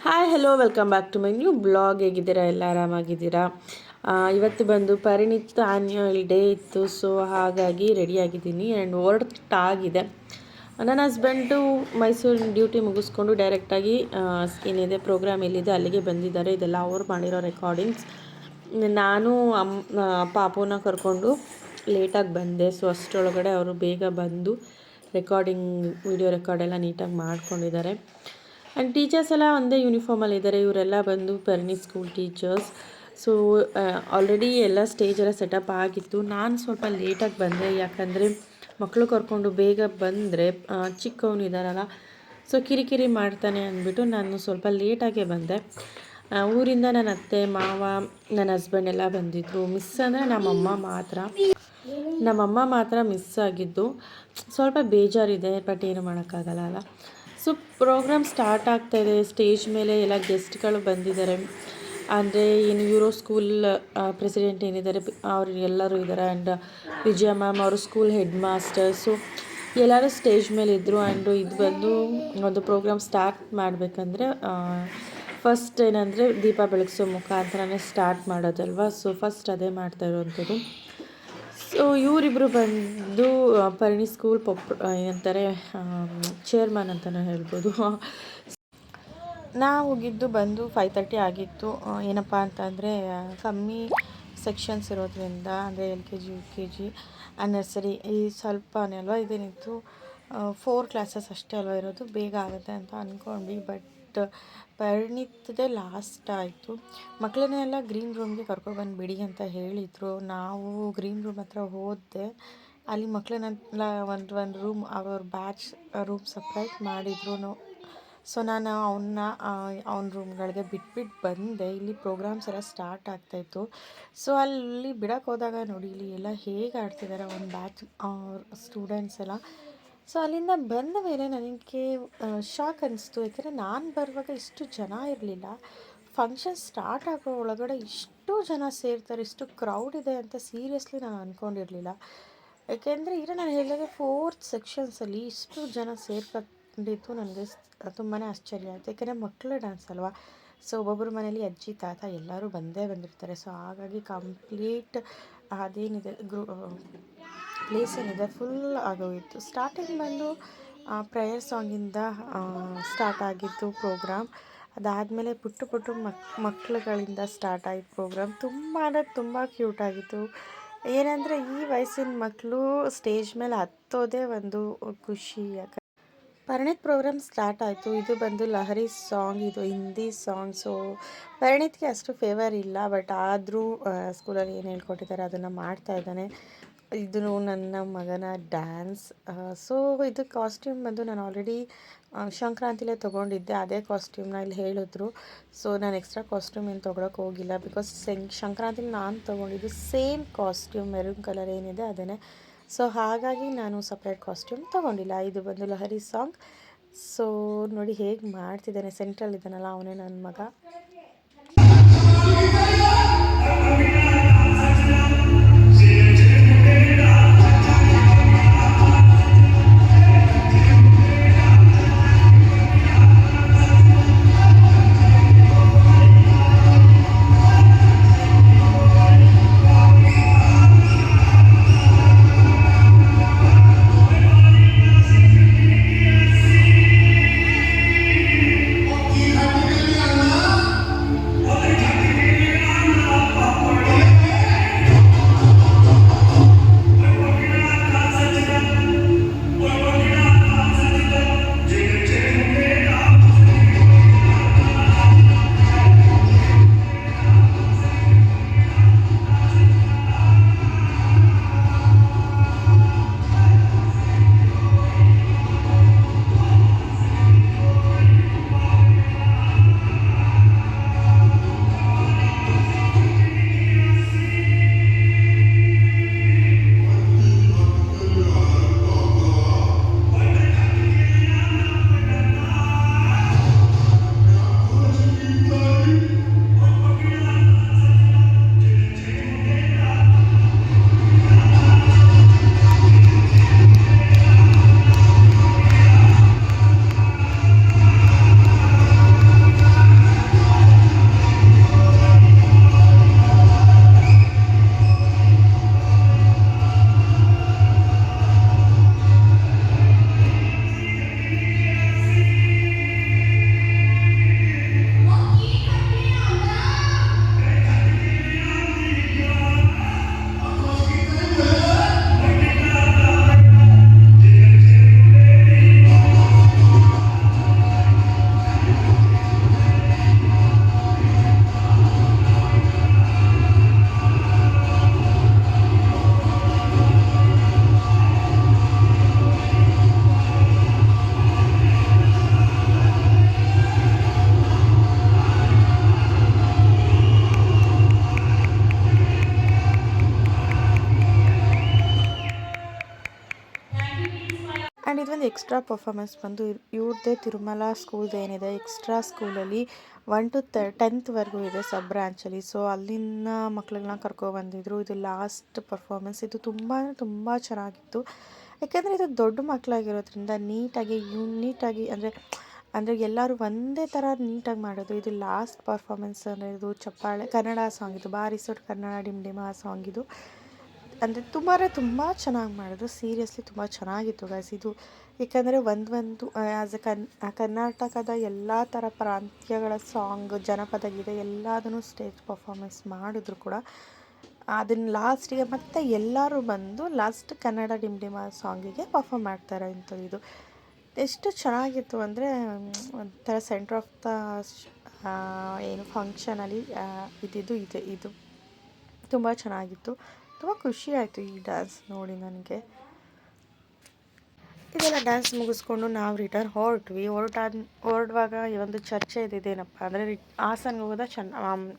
Hi hello welcome back to my new blog. ಹೇಗಿದ್ದೀರಾ? ಎಲ್ಲ ಆರಾಮಾಗಿದ್ದೀರಾ? ಇವತ್ತು ಬಂದು ಪರಿಣಿತ್ ಆ್ಯನ್ಯುವಲ್ ಡೇ ಇತ್ತು. ಸೊ ಹಾಗಾಗಿ ರೆಡಿಯಾಗಿದ್ದೀನಿ ಆ್ಯಂಡ್ ಹೊರಟಾಗಿದೆ. ನನ್ನ ಹಸ್ಬೆಂಡು ಮೈಸೂರಿನ ಡ್ಯೂಟಿ ಮುಗಿಸ್ಕೊಂಡು ಡೈರೆಕ್ಟಾಗಿ ಏನಿದೆ ಪ್ರೋಗ್ರಾಮ್ ಎಲ್ಲಿದೆ ಅಲ್ಲಿಗೆ ಬಂದಿದ್ದಾರೆ. ಇದೆಲ್ಲ ಅವ್ರು ಮಾಡಿರೋ ರೆಕಾರ್ಡಿಂಗ್ಸ್. ನಾನು ಪಾಪುನ ಕರ್ಕೊಂಡು ಲೇಟಾಗಿ ಬಂದೆ. ಸೊ ಅಷ್ಟರೊಳಗಡೆ ಅವರು ಬೇಗ ಬಂದು ರೆಕಾರ್ಡಿಂಗ್ ವಿಡಿಯೋ ರೆಕಾರ್ಡೆಲ್ಲ ನೀಟಾಗಿ ಮಾಡ್ಕೊಂಡಿದ್ದಾರೆ. ಆ್ಯಂಡ್ ಟೀಚರ್ಸ್ ಎಲ್ಲ ಒಂದೇ ಯೂನಿಫಾರ್ಮಲ್ಲಿದ್ದಾರೆ. ಇವರೆಲ್ಲ ಬಂದು ಪರಿಣಿತ್ ಸ್ಕೂಲ್ ಟೀಚರ್ಸ್. ಸೊ ಆಲ್ರೆಡಿ ಎಲ್ಲ ಸ್ಟೇಜೆಲ್ಲ ಸೆಟಪ್ ಆಗಿತ್ತು. ನಾನು ಸ್ವಲ್ಪ ಲೇಟಾಗಿ ಬಂದೆ, ಯಾಕಂದರೆ ಮಕ್ಕಳು ಕರ್ಕೊಂಡು ಬೇಗ ಬಂದರೆ ಚಿಕ್ಕವನು ಇದ್ದಾರಲ್ಲ, ಸೊ ಕಿರಿಕಿರಿ ಮಾಡ್ತಾನೆ ಅಂದ್ಬಿಟ್ಟು ನಾನು ಸ್ವಲ್ಪ ಲೇಟಾಗೇ ಬಂದೆ. ಊರಿಂದ ನನ್ನ ಅತ್ತೆ ಮಾವ ನನ್ನ ಹಸ್ಬೆಂಡ್ ಎಲ್ಲ ಬಂದಿದ್ದರು. ಮಿಸ್ ಅಂದರೆ ನಮ್ಮಮ್ಮ ಮಾತ್ರ ಮಿಸ್ ಆಗಿದ್ದು. ಸ್ವಲ್ಪ ಬೇಜಾರಿದೆ, ಬಟ್ ಏನು ಮಾಡೋಕ್ಕಾಗಲ್ಲ ಅಲ್ಲ. ಸೊ ಪ್ರೋಗ್ರಾಮ್ ಸ್ಟಾರ್ಟ್ ಆಗ್ತಾಯಿದೆ. ಸ್ಟೇಜ್ ಮೇಲೆ ಎಲ್ಲ ಗೆಸ್ಟ್ಗಳು ಬಂದಿದ್ದಾರೆ. ಅಂದರೆ ಏನು ಯೂರೋ ಸ್ಕೂಲ್ ಪ್ರೆಸಿಡೆಂಟ್ ಏನಿದ್ದಾರೆ ಅವರು ಎಲ್ಲರೂ ಇದ್ದಾರೆ. ಆ್ಯಂಡ್ ವಿಜಯ ಮ್ಯಾಮ್ ಅವರು ಸ್ಕೂಲ್ ಹೆಡ್ ಮಾಸ್ಟರ್ಸು ಎಲ್ಲರೂ ಸ್ಟೇಜ್ ಮೇಲೆ ಇದ್ದರು. ಆ್ಯಂಡು ಇದು ಬಂದು ಒಂದು ಪ್ರೋಗ್ರಾಮ್ ಸ್ಟಾರ್ಟ್ ಮಾಡಬೇಕಂದ್ರೆ ಫಸ್ಟ್ ಏನಂದರೆ ದೀಪ ಬೆಳಗಿಸೋ ಮುಖಾಂತರನೇ ಸ್ಟಾರ್ಟ್ ಮಾಡೋದಲ್ವ. ಸೊ ಫಸ್ಟ್ ಅದೇ ಮಾಡ್ತಾ ಇರೋವಂಥದ್ದು. ಸೊ ಇವರಿಬ್ಬರು ಬಂದು ಪರಿಣಿತ್ ಸ್ಕೂಲ್ ಏನಂತಾರೆ ಚೇರ್ಮನ್ ಅಂತಲೇ ಹೇಳ್ಬೋದು. ನಾವು ಹೋಗಿದ್ದು ಬಂದು 5:30 ಆಗಿತ್ತು. ಏನಪ್ಪ ಅಂತಂದರೆ ಕಮ್ಮಿ ಸೆಕ್ಷನ್ಸ್ ಇರೋದ್ರಿಂದ, ಅಂದರೆ LKG UKG ನರ್ಸರಿ ಈ ಸ್ವಲ್ಪನೇ ಅಲ್ವಾ ಇದೇನಿತ್ತು, 4 ಕ್ಲಾಸಸ್ ಅಷ್ಟೇ ಅಲ್ವಾ ಇರೋದು, ಬೇಗ ಆಗುತ್ತೆ ಅಂತ ಅಂದ್ಕೊಂಡ್ವಿ. ಬಟ್ ಪರಿಣಿತದೇ ಲಾಸ್ಟ್ ಆಯಿತು. ಮಕ್ಕಳನ್ನೆಲ್ಲ ಗ್ರೀನ್ ರೂಮ್ಗೆ ಕರ್ಕೊಬಂದುಬಿಡಿ ಅಂತ ಹೇಳಿದರು. ನಾವು ಗ್ರೀನ್ ರೂಮ್ ಹತ್ರ ಹೋದೆ. ಅಲ್ಲಿ ಮಕ್ಕಳನ್ನೆಲ್ಲ ಒಂದು ರೂಮ್ ಅವ್ರ ಬ್ಯಾಚ್ ರೂಮ್ ಸಪ್ರೇಟ್ ಮಾಡಿದ್ರು. ಸೊ ನಾನು ಅವನ ರೂಮ್ಗಳಿಗೆ ಬಿಟ್ಬಿಟ್ಟು ಬಂದೆ. ಇಲ್ಲಿ ಪ್ರೋಗ್ರಾಮ್ಸ್ ಎಲ್ಲ ಸ್ಟಾರ್ಟ್ ಆಗ್ತಾಯಿತ್ತು. ಸೊ ಅಲ್ಲಿ ಬಿಡೋಕ್ಕೆ ಹೋದಾಗ ನೋಡಿ ಇಲ್ಲಿ ಎಲ್ಲ ಹೇಗೆ ಆಡ್ತಿದ್ದಾರೆ ಒಂದು ಬ್ಯಾಚ್ ಸ್ಟೂಡೆಂಟ್ಸ್ ಎಲ್ಲ. ಸೊ ಅಲ್ಲಿಂದ ಬಂದ ಮೇಲೆ ನನಗೆ ಶಾಕ್ ಅನ್ನಿಸ್ತು. ಯಾಕೆಂದರೆ ನಾನು ಬರುವಾಗ ಇಷ್ಟು ಜನ ಇರಲಿಲ್ಲ. ಫಂಕ್ಷನ್ ಸ್ಟಾರ್ಟ್ ಆಗೋ ಒಳಗಡೆ ಇಷ್ಟು ಜನ ಸೇರ್ತಾರೆ, ಇಷ್ಟು ಕ್ರೌಡ್ ಇದೆ ಅಂತ ಸೀರಿಯಸ್ಲಿ ನಾನು ಅಂದ್ಕೊಂಡಿರಲಿಲ್ಲ. ಯಾಕೆಂದರೆ ಈಗ ನಾನು ಹೇಳಿದಾಗ 4 ಸೆಕ್ಷನ್ಸಲ್ಲಿ ಇಷ್ಟು ಜನ ಸೇರ್ಕೊಂಡಿದ್ದು ನನಗೆ ತುಂಬಾ ಆಶ್ಚರ್ಯ ಆಯಿತು. ಯಾಕೆಂದರೆ ಮಕ್ಕಳ ಡ್ಯಾನ್ಸ್ ಅಲ್ವಾ. ಸೊ ಒಬ್ಬೊಬ್ಬರ ಮನೇಲಿ ಅಜ್ಜಿ ತಾತ ಎಲ್ಲರೂ ಬಂದಿರ್ತಾರೆ. ಸೊ ಹಾಗಾಗಿ ಕಂಪ್ಲೀಟ್ ಅದೇನಿದೆ ಪ್ಲೇಸ್ ಏನಿದೆ ಫುಲ್ ಆಗೋಗಿತ್ತು. ಸ್ಟಾರ್ಟಿಂಗ್ ಬಂದು ಪ್ರೇಯರ್ ಸಾಂಗಿಂದ ಸ್ಟಾರ್ಟ್ ಆಗಿತ್ತು ಪ್ರೋಗ್ರಾಮ್. ಅದಾದಮೇಲೆ ಪುಟ್ಟು ಮಕ್ಕಳುಗಳಿಂದ ಸ್ಟಾರ್ಟ್ ಆಯಿತು ಪ್ರೋಗ್ರಾಮ್. ತುಂಬ ಅಂದರೆ ತುಂಬ ಕ್ಯೂಟಾಗಿತ್ತು. ಏನಂದರೆ ಈ ವಯಸ್ಸಿನ ಮಕ್ಕಳು ಸ್ಟೇಜ್ ಮೇಲೆ ಹತ್ತೋದೇ ಒಂದು ಖುಷಿ. ಯಾಕಂದರೆ ಪರಿಣಿತ್ ಪ್ರೋಗ್ರಾಮ್ ಸ್ಟಾರ್ಟ್ ಆಯಿತು. ಇದು ಬಂದು ಲಹರಿ ಸಾಂಗ್, ಇದು ಹಿಂದಿ ಸಾಂಗ್. ಸೊ ಪರಿಣಿತ್ಗೆ ಅಷ್ಟು ಫೇವರ್ ಇಲ್ಲ, ಬಟ್ ಆದರೂ ಸ್ಕೂಲಲ್ಲಿ ಏನು ಹೇಳ್ಕೊಟ್ಟಿದ್ದಾರೆ ಅದನ್ನು ಮಾಡ್ತಾ ಇದ್ದಾನೆ. ಇದು ನನ್ನ ಮಗನ ಡ್ಯಾನ್ಸ್. ಸೊ ಇದು ಕಾಸ್ಟ್ಯೂಮ್ ಬಂದು ನಾನು ಆಲ್ರೆಡಿ ಸಂಕ್ರಾಂತಿಲೇ ತೊಗೊಂಡಿದ್ದೆ. ಅದೇ ಕಾಸ್ಟ್ಯೂಮ್ನ ಇಲ್ಲಿ ಹೇಳಿದ್ರು. ಸೊ ನಾನು ಎಕ್ಸ್ಟ್ರಾ ಕಾಸ್ಟ್ಯೂಮ್ ಏನು ತೊಗೊಳಕ್ಕೆ ಹೋಗಿಲ್ಲ. ಬಿಕಾಸ್ ಸಂಕ್ರಾಂತಿಲಿ ನಾನು ತೊಗೊಂಡಿದ್ದು ಸೇಮ್ ಕಾಸ್ಟ್ಯೂಮ್ ಮೆರೂನ್ ಕಲರ್ ಏನಿದೆ ಅದನ್ನೇ. ಸೊ ಹಾಗಾಗಿ ನಾನು ಸಪ್ರೇಟ್ ಕಾಸ್ಟ್ಯೂಮ್ ತೊಗೊಂಡಿಲ್ಲ. ಇದು ಬಂದು ಲಹರಿ ಸಾಂಗ್. ಸೊ ನೋಡಿ ಹೇಗೆ ಮಾಡ್ತಿದ್ದಾನೆ, ಸೆಂಟ್ರಲ್ ಇದ್ದಾನಲ್ಲ ಅವನೇ ನನ್ನ ಮಗ. ಇನ್ನೊಂದು ಎಕ್ಸ್ಟ್ರಾ ಪರ್ಫಾಮೆನ್ಸ್ ಬಂದು ಇವ್ರದ್ದೇ ತಿರುಮಲ ಸ್ಕೂಲ್ದು ಏನಿದೆ ಎಕ್ಸ್ಟ್ರಾ ಸ್ಕೂಲಲ್ಲಿ 1 to 10th ಇದೆ ಸಬ್ ಬ್ರ್ಯಾಂಚಲ್ಲಿ. ಸೊ ಅಲ್ಲಿನ ಮಕ್ಕಳನ್ನ ಕರ್ಕೊಬಂದಿದ್ರು. ಇದು ಲಾಸ್ಟ್ ಪರ್ಫಾಮೆನ್ಸ್. ಇದು ತುಂಬ ಚೆನ್ನಾಗಿತ್ತು. ಯಾಕೆಂದರೆ ಇದು ದೊಡ್ಡ ಮಕ್ಕಳಾಗಿರೋದ್ರಿಂದ ನೀಟಾಗಿ ಯೂನಿಟಾಗಿ ಅಂದರೆ ಎಲ್ಲರೂ ಒಂದೇ ಥರ ನೀಟಾಗಿ ಮಾಡೋದು. ಇದು ಲಾಸ್ಟ್ ಪರ್ಫಾಮೆನ್ಸ್ ಅಂದರೆ ಇದು ಚಪ್ಪಾಳೆ ಕನ್ನಡ ಸಾಂಗ್ ಇದು ಬಾರಿಸೋಟ್ ಕನ್ನಡ ಡಿಮ್ ಡಿಮ ಸಾಂಗ್ ಇದು. ಅಂದರೆ ತುಂಬ ಚೆನ್ನಾಗಿ ಮಾಡಿದ್ರು. ಸೀರಿಯಸ್ಲಿ ತುಂಬ ಚೆನ್ನಾಗಿತ್ತು ಗೈಸ್ ಇದು. ಏಕೆಂದರೆ ಒಂದು ಆ್ಯಸ್ ಎ ಕರ್ನಾಟಕದ ಎಲ್ಲ ಥರ ಪ್ರಾಂತ್ಯಗಳ ಸಾಂಗ್ ಜನಪದ ಗೀತೆ ಎಲ್ಲದನ್ನು ಸ್ಟೇಜ್ ಪರ್ಫಾಮೆನ್ಸ್ ಮಾಡಿದ್ರು ಕೂಡ ಅದನ್ನು ಲಾಸ್ಟಿಗೆ ಮತ್ತೆ ಎಲ್ಲರೂ ಬಂದು ಲಾಸ್ಟ್ ಕನ್ನಡ ಡಿಮ್ ಡಿಮ ಸಾಂಗಿಗೆ ಪರ್ಫಾಮ್ ಮಾಡ್ತಾರೆ ಅಂಥದ್ದು. ಇದು ಎಷ್ಟು ಚೆನ್ನಾಗಿತ್ತು ಅಂದರೆ ಒಂಥರ ಸೆಂಟ್ರ್ ಆಫ್ ದ ಏನು ಫಂಕ್ಷನಲ್ಲಿ ಇದು ತುಂಬ ಚೆನ್ನಾಗಿತ್ತು. ತುಂಬ ಖುಷಿ ಆಯಿತು ಈ ಡ್ಯಾನ್ಸ್ ನೋಡಿ ನನಗೆ. ಇದೆಲ್ಲ ಡ್ಯಾನ್ಸ್ ಮುಗಿಸ್ಕೊಂಡು ನಾವು ರಿಟರ್ನ್ ಹೊರಡುವಾಗ ಒಂದು ಚರ್ಚೆ ಇದೇನಪ್ಪ ಅಂದರೆ ಹಾಸನ್ಗೆ ಹೋದ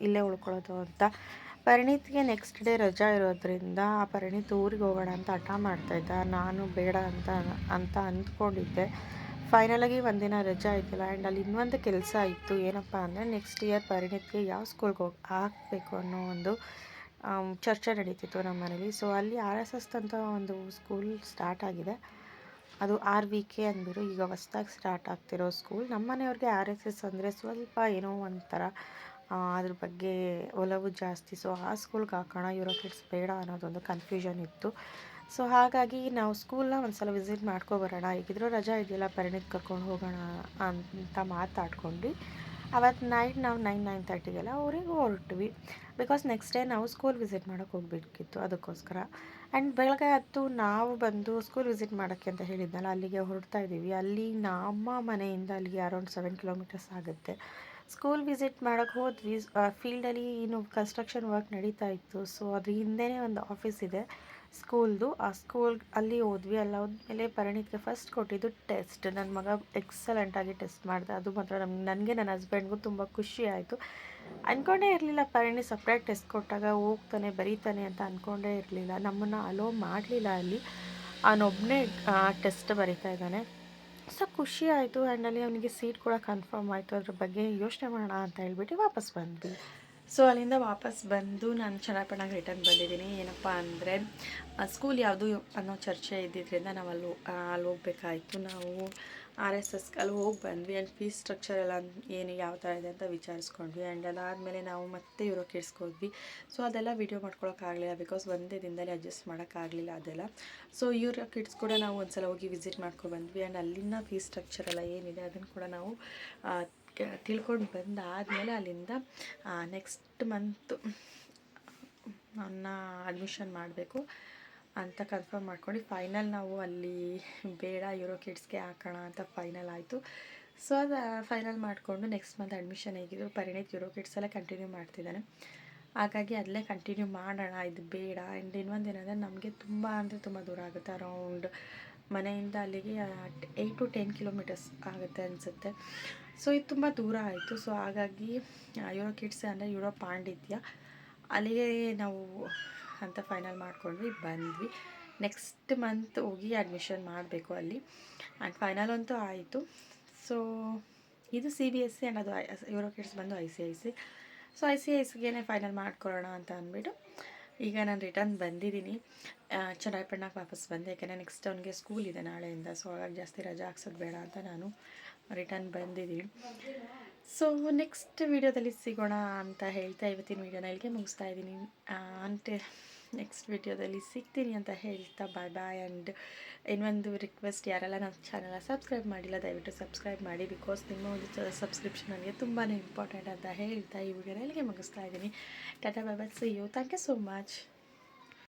ಇಲ್ಲೇ ಉಳ್ಕೊಳ್ಳೋದು ಅಂತ. ಪರಿಣೀತ್ಗೆ ನೆಕ್ಸ್ಟ್ ಡೇ ರಜಾ ಇರೋದ್ರಿಂದ ಪರಿಣೀತ್ ಊರಿಗೆ ಹೋಗೋಣ ಅಂತ ಹಠ ಮಾಡ್ತಾಯಿದ್ದ. ನಾನು ಬೇಡ ಅಂತ ಅಂದ್ಕೊಂಡಿದ್ದೆ. ಫೈನಲಾಗಿ ಒಂದಿನ ರಜಾ ಇದ್ದಿಲ್ಲ. ಆ್ಯಂಡ್ ಅಲ್ಲಿ ಇನ್ನೊಂದು ಕೆಲಸ ಇತ್ತು. ಏನಪ್ಪ ಅಂದರೆ ನೆಕ್ಸ್ಟ್ ಇಯರ್ ಪರಿಣೀತ್ಗೆ ಯಾವ ಸ್ಕೂಲ್ಗೆ ಹಾಕಬೇಕು ಅನ್ನೋ ಒಂದು ಚರ್ಚೆ ನಡೀತಿತ್ತು ನಮ್ಮ ಮನೇಲಿ. ಸೊ ಅಲ್ಲಿ RSS ಅಂತ ಒಂದು ಸ್ಕೂಲ್ ಸ್ಟಾರ್ಟ್ ಆಗಿದೆ. ಅದು RVK ಅಂದ್ಬಿಟ್ಟು ಈಗ ಹೊಸ್ದಾಗಿ ಸ್ಟಾರ್ಟ್ ಆಗ್ತಿರೋ ಸ್ಕೂಲ್. ನಮ್ಮ ಮನೆಯವ್ರಿಗೆ RSS ಅಂದರೆ ಸ್ವಲ್ಪ ಏನೋ ಒಂಥರ ಅದ್ರ ಬಗ್ಗೆ ಒಲವು ಜಾಸ್ತಿ. ಸೊ ಆ ಸ್ಕೂಲ್ಗೆ ಹಾಕೋಣ, ಯೂರೋಕಿಡ್ಸ್ ಬೇಡ ಅನ್ನೋದೊಂದು ಕನ್ಫ್ಯೂಷನ್ ಇತ್ತು. ಸೊ ಹಾಗಾಗಿ ನಾವು ಸ್ಕೂಲ್ನ ಒಂದು ಸಲ ವಿಸಿಟ್ ಮಾಡ್ಕೊಬರೋಣ, ಹೇಗಿದ್ರೂ ರಜಾ ಇದೆಯಲ್ಲ ಪರಿಣೀತ್ ಕರ್ಕೊಂಡು ಹೋಗೋಣ ಅಂತ ಮಾತಾಡ್ಕೊಂಡು ಅವತ್ತು ನೈಟ್ ನಾವು 9-9:30ಗೆಲ್ಲ ಊರಿಗೆ ಹೊರಟ್ವಿ. ಬಿಕಾಸ್ ನೆಕ್ಸ್ಟ್ ಡೇ ನಾವು ಸ್ಕೂಲ್ ವಿಸಿಟ್ ಮಾಡೋಕ್ಕೆ ಹೋಗ್ಬೇಕಿತ್ತು ಅದಕ್ಕೋಸ್ಕರ. ಆ್ಯಂಡ್ ಬೆಳಗ್ಗೆ ಹೊತ್ತು ನಾವು ಬಂದು ಸ್ಕೂಲ್ ವಿಸಿಟ್ ಮಾಡೋಕ್ಕೆ ಅಂತ ಹೇಳಿದ್ನಲ್ಲ, ಅಲ್ಲಿಗೆ ಹೊರಡ್ತಾ ಇದ್ದೀವಿ. ಅಲ್ಲಿ ನಮ್ಮ ಮನೆಯಿಂದ ಅಲ್ಲಿಗೆ ಅರೌಂಡ್ 7 kilometers ಆಗುತ್ತೆ. ಸ್ಕೂಲ್ ವಿಸಿಟ್ ಮಾಡೋಕ್ಕೆ ಹೋದ್ವಿ. ಫೀಲ್ಡಲ್ಲಿ ಇನ್ನು ಕನ್ಸ್ಟ್ರಕ್ಷನ್ ವರ್ಕ್ ನಡೀತಾ ಇತ್ತು. ಸೊ ಅದ್ರ ಹಿಂದೆಯೇ ಒಂದು ಆಫೀಸ್ ಇದೆ ಸ್ಕೂಲ್ದು. ಆ ಸ್ಕೂಲ್ ಅಲ್ಲಿ ಹೋದ್ವಿ. ಅಲ್ಲಿ ಹೋದ್ಮೇಲೆ ಪರಿಣೀತ್ಗೆ ಫಸ್ಟ್ ಕೊಟ್ಟಿದ್ದು ಟೆಸ್ಟ್. ನನ್ನ ಮಗ ಎಕ್ಸಲೆಂಟಾಗಿ ಟೆಸ್ಟ್ ಮಾಡಿದೆ. ಅದು ಮಾತ್ರ ನನಗೆ ನನ್ನ ಹಸ್ಬೆಂಡ್ಗೂ ತುಂಬ ಖುಷಿ ಆಯಿತು. ಅಂದ್ಕೊಂಡೇ ಇರಲಿಲ್ಲ ಪರಿಣೀತ್ ಸಪ್ರೇಟ್ ಟೆಸ್ಟ್ ಕೊಟ್ಟಾಗ ಹೋಗ್ತಾನೆ ಬರೀತಾನೆ ಅಂತ ಅಂದ್ಕೊಂಡೇ ಇರಲಿಲ್ಲ. ನಮ್ಮನ್ನು ಅಲೋ ಮಾಡಲಿಲ್ಲ ಅಲ್ಲಿ. ಅವನೊಬ್ಬನೇ ಟೆಸ್ಟ್ ಬರೀತಾ ಇದ್ದಾನೆ. ಸೊ ಖುಷಿ ಆಯಿತು. ಆ್ಯಂಡ್ ಅಲ್ಲಿ ಅವನಿಗೆ ಸೀಟ್ ಕೂಡ ಕನ್ಫರ್ಮ್ ಆಯಿತು. ಅದ್ರ ಬಗ್ಗೆ ಯೋಚನೆ ಮಾಡೋಣ ಅಂತ ಹೇಳ್ಬಿಟ್ಟು ವಾಪಸ್ ಬಂದ್ವಿ. ಸೊ ಅಲ್ಲಿಂದ ವಾಪಸ್ ಬಂದು ನಾನು ಚೆನ್ನಾಗಿ ರಿಟರ್ನ್ ಬಂದಿದ್ದೀನಿ. ಏನಪ್ಪ ಅಂದರೆ ಸ್ಕೂಲ್ ಯಾವುದು ಅನ್ನೋ ಚರ್ಚೆ ಇದ್ದಿದ್ದರಿಂದ ನಾವು ಅಲ್ಲಿ ಹೋಗ್ಬೇಕಾಯಿತು. ನಾವು RSS ಅಲ್ಲಿ ಹೋಗಿ ಬಂದ್ವಿ. ಆ್ಯಂಡ್ ಫೀಸ್ ಸ್ಟ್ರಕ್ಚರ್ ಎಲ್ಲ ಏನು ಯಾವ ಥರ ಇದೆ ಅಂತ ವಿಚಾರಿಸ್ಕೊಂಡ್ವಿ. ಆ್ಯಂಡ್ ಅದಾದಮೇಲೆ ನಾವು ಮತ್ತೆ ಯೂರೋಕಿಡ್ಸ್ಗೆ ಹೋದ್ವಿ. ಸೊ ಅದೆಲ್ಲ ವೀಡಿಯೋ ಮಾಡ್ಕೊಳಕ್ಕಾಗಲಿಲ್ಲ ಬಿಕಾಸ್ ಒಂದೇ ದಿನದಲ್ಲಿ ಅಡ್ಜಸ್ಟ್ ಮಾಡೋಕ್ಕಾಗಲಿಲ್ಲ ಅದೆಲ್ಲ. ಸೊ ಯೂರೋಕಿಡ್ಸ್ ಕೂಡ ನಾವು ಒಂದು ಸಲ ಹೋಗಿ ವಿಸಿಟ್ ಮಾಡ್ಕೊಬಂದ್ವಿ. ಆ್ಯಂಡ್ ಅಲ್ಲಿನ ಫೀಸ್ ಸ್ಟ್ರಕ್ಚರ್ ಎಲ್ಲ ಏನಿದೆ ಅದನ್ನು ಕೂಡ ನಾವು ತಿಳ್ಕೊಂಡು ಬಂದಾದಮೇಲೆ ಅಲ್ಲಿಂದ ನೆಕ್ಸ್ಟ್ ಮಂತು ನನ್ನ ಅಡ್ಮಿಷನ್ ಮಾಡಬೇಕು ಅಂತ ಕನ್ಫರ್ಮ್ ಮಾಡ್ಕೊಂಡು ಫೈನಲ್ ನಾವು ಅಲ್ಲಿ ಬೇಡ ಯೂರೋಕಿಡ್ಸ್ಗೆ ಹಾಕೋಣ ಅಂತ ಫೈನಲ್ ಆಯಿತು. ಸೊ ಅದು ಫೈನಲ್ ಮಾಡಿಕೊಂಡು ನೆಕ್ಸ್ಟ್ ಮಂತ್ ಅಡ್ಮಿಷನ್ ಹೇಗಿದ್ರು ಪರಿಣೀತ್ ಯೂರೋಕಿಡ್ಸಲ್ಲೇ ಕಂಟಿನ್ಯೂ ಮಾಡ್ತಿದ್ದಾನೆ. ಹಾಗಾಗಿ ಅಲ್ಲೇ ಕಂಟಿನ್ಯೂ ಮಾಡೋಣ, ಇದು ಬೇಡ. ಆ್ಯಂಡ್ ಇನ್ನೊಂದು ಏನಂದರೆ ನಮಗೆ ತುಂಬ ದೂರ ಆಗುತ್ತೆ. ಅರೌಂಡ್ ಮನೆಯಿಂದ ಅಲ್ಲಿಗೆ 8 to 10 kilometers ಆಗುತ್ತೆ ಅನಿಸುತ್ತೆ. ಸೊ ಇದು ತುಂಬ ದೂರ ಆಯಿತು. ಸೊ ಹಾಗಾಗಿ ಯೂರೋಕಿಡ್ಸ್ ಅಂದರೆ ಯೂರೋ ಪಾಂಡಿತ್ಯ ಅಲ್ಲಿಗೆ ನಾವು ಅಂತ ಫೈನಲ್ ಮಾಡ್ಕೊಂಡ್ವಿ ಬಂದ್ವಿ. ನೆಕ್ಸ್ಟ್ ಮಂತ್ ಹೋಗಿ ಅಡ್ಮಿಷನ್ ಮಾಡಬೇಕು ಅಲ್ಲಿ. ಆ್ಯಂಡ್ ಫೈನಲ್ ಅಂತೂ ಆಯಿತು. ಸೊ ಇದು CBSE ಆ್ಯಂಡ್ ಅದು ಯೂರೋಕಿಡ್ಸ್ ಬಂದು ICIC. ಸೊ ICICಗೆ ಫೈನಲ್ ಮಾಡ್ಕೊಳ್ಳೋಣ ಅಂತ ಅಂದ್ಬಿಟ್ಟು ಈಗ ನಾನು ರಿಟರ್ನ್ ಬಂದಿದ್ದೀನಿ. ಚನ್ನರಾಯಪಟ್ಟಣಕ್ಕೆ ವಾಪಸ್ ಬಂದೆ. ಯಾಕೆಂದರೆ ನೆಕ್ಸ್ಟ್ ಅವನಿಗೆ ಸ್ಕೂಲ್ ಇದೆ ನಾಳೆಯಿಂದ. ಸೊ ಹಾಗಾಗಿ ಜಾಸ್ತಿ ರಜಾ ಹಾಕ್ಸೋದು ಬೇಡ ಅಂತ ನಾನು ರಿಟರ್ನ್ ಬಂದಿದ್ದೀನಿ. ಸೊ ನೆಕ್ಸ್ಟ್ ವೀಡಿಯೋದಲ್ಲಿ ಸಿಗೋಣ ಅಂತ ಹೇಳ್ತಾ ಇವತ್ತಿನ ವೀಡಿಯೋನ ಇಲ್ಲಿಗೆ ಮುಗಿಸ್ತಾ ಇದ್ದೀನಿ. ನೆಕ್ಸ್ಟ್ ವೀಡಿಯೋದಲ್ಲಿ ಸಿಗ್ತೀನಿ ಅಂತ ಹೇಳ್ತಾ ಬಾಯ್. ಆ್ಯಂಡ್ ಇನ್ನೊಂದು ರಿಕ್ವೆಸ್ಟ್, ಯಾರೆಲ್ಲ ನಮ್ಮ ಚಾನಲ್ನ ಸಬ್ಸ್ಕ್ರೈಬ್ ಮಾಡಿಲ್ಲ ದಯವಿಟ್ಟು ಸಬ್ಸ್ಕ್ರೈಬ್ ಮಾಡಿ. ಬಿಕಾಸ್ ನಿಮ್ಮ ಒಂದು ಸಬ್ಸ್ಕ್ರಿಪ್ಷನ್ ನನಗೆ ತುಂಬಾ ಇಂಪಾರ್ಟೆಂಟ್ ಅಂತ ಹೇಳ್ತಾ ಈ ವಿಡಿಯೋನ ಇಲ್ಲಿಗೆ ಮುಗಿಸ್ತಾ ಇದ್ದೀನಿ. Tata bye bye, see you, thank you so much.